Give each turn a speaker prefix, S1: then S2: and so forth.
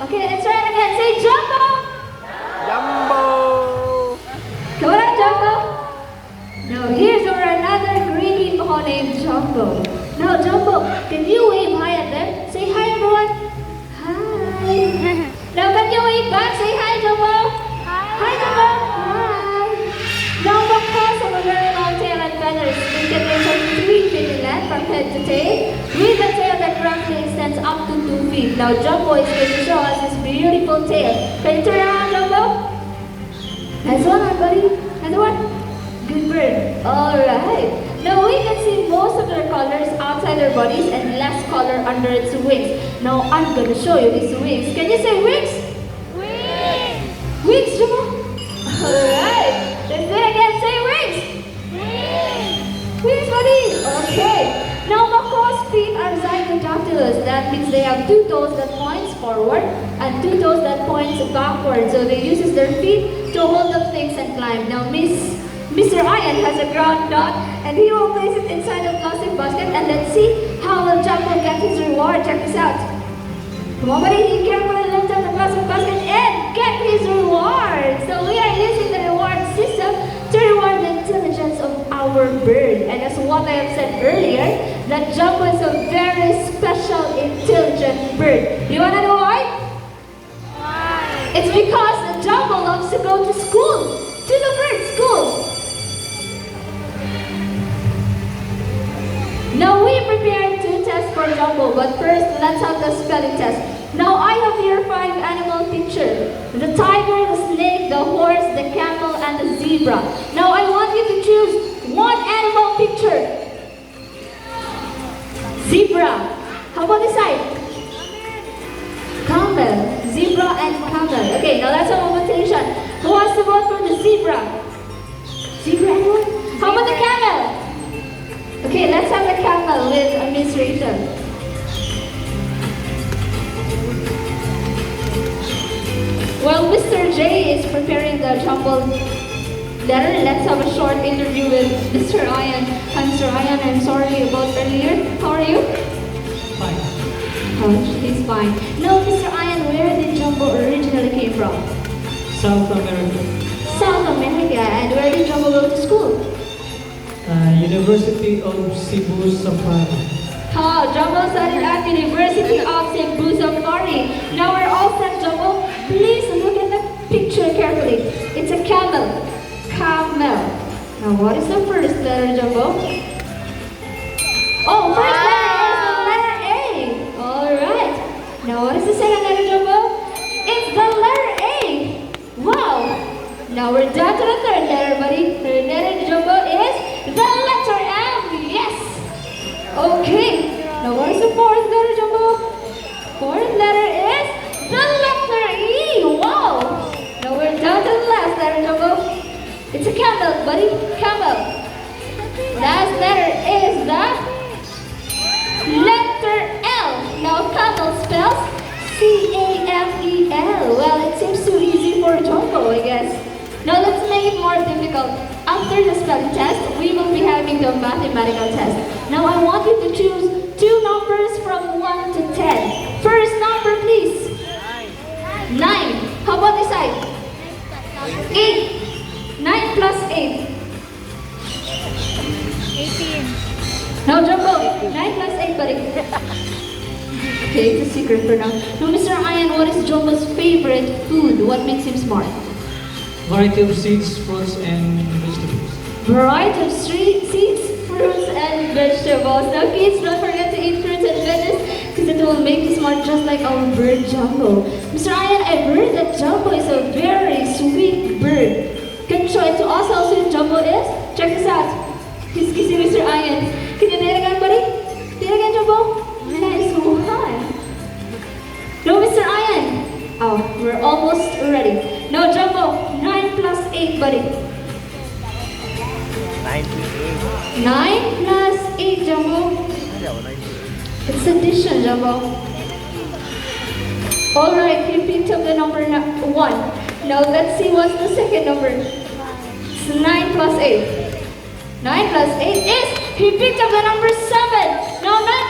S1: Okay, let's try it again. Say Jumbo.
S2: Jumbo!
S1: Come on, Jumbo. Now here's our another greedy boy named Jumbo. Now Jumbo, can you wave hi at them? Say hi everyone. Hi. Now can you wave back? Say hi Jumbo. Hi Jumbo. Hi. Now because of a very long tail and feathers, we can measure 3 feet in length from head to tail, with a tail that roughly extends up to 2 feet. Now Jumbo is going to show us his beautiful tail. Can you turn around, Jumbo? Nice one, buddy. Nice one. Good bird. Alright. Now we can see most of their colors outside their bodies and less color under its wings. Now I'm going to show you these wings. Can you say wings?
S3: Wings!
S1: Wings, Jumbo? Alright. Let's do it again. Say wings.
S3: Wings!
S1: Wings, buddy. Okay. Now macaws' feet are zygodactylous. That means they have 2 toes that points forward and 2 toes that points backward. So they uses their feet to hold up things and climb. Now Mr. Ian has a ground nut and he will place it inside a plastic basket, and let's see how will Jumbo get his reward. Check this out. Come on, buddy, he carefully lifts up the plastic basket and get his reward. So we are using the reward system to reward the intelligence of our bird. And as what I have said earlier, that Jumbo is a very special, intelligent bird. You wanna know why?
S3: Why?
S1: It's because Jumbo loves to go to school, to the bird school. Now we prepared 2 tests for Jumbo, but first let's have the spelling test. Now I have here 5 animal pictures: the tiger, the snake, the horse, the camel, and the zebra. Now I want you to choose one animal picture. Zebra. How about this side? Camel. Zebra and camel. Okay, now let's have a votation. Who wants to vote for the zebra? Zebra, anyone? How about the camel? Okay, let's have the camel with Miss Rachel. Well, Mr. J is preparing the Jumbo letter. Let's have a short interview with Mr. Ian. Hi, Mr. Ian, I'm sorry about earlier. How are you?
S2: Fine.
S1: Oh, he's fine. No, Mr. Ian, where did Jumbo originally came from?
S2: South America.
S1: South America. And where did Jumbo go to school?
S2: University of Cebu Safari.
S1: Jumbo studied at University of Cebu Safari. Now we're all set, Jumbo. Please look at the picture carefully. It's a camel. Camel. Now what is the first letter, Jumbo? Oh, first letter is the letter A. Alright. Now what is the second letter, Jumbo? It's the letter A. Wow. Now we're down to the third letter, buddy. Third letter, Jumbo, is the letter M. Yes. Okay. Now what is the fourth letter, Jumbo? Fourth letter is the letter E. Wow. Now we're down to the last letter, Jumbo. It's a camel, buddy. Camel. Last letter is the letter L. Now camel spells C-A-M-E-L. Well, it seems too easy for Jumbo, I guess. Now let's make it more difficult. After the spelling test, we will be having the mathematical test. Now I want you to choose 2 numbers from 1 to 10. First number, please. 9. How about this side? 8. 9 plus 8.
S3: 18.
S1: Now Jumbo, 9 plus 8, buddy. Okay, it's a secret for now. Now Mr. Ian, what is Jumbo's favorite food? What makes him smart?
S2: Variety of seeds, fruits, and vegetables.
S1: Variety of seeds, fruits, and vegetables. Now kids, don't forget to eat fruits and veggies because it will make you smart just like our bird Jumbo. Mr. Ian, I've heard that Jumbo is a very sweet bird. Can you show it to us how sweet Jumbo is? Check this out. He's kissing Mr. Ian. Can you do it again, buddy? Do it again, Jumbo. Nice one. No, Mr. Ian. Oh, we're almost ready. No, Jumbo. 9 plus 8, buddy. 9 plus 8, Jumbo. It's addition, Jumbo. Alright, he picked up the number 1. Now let's see what's the second number. It's 9 plus 8. 9 plus 8 is, he picked up the number 7. Now 9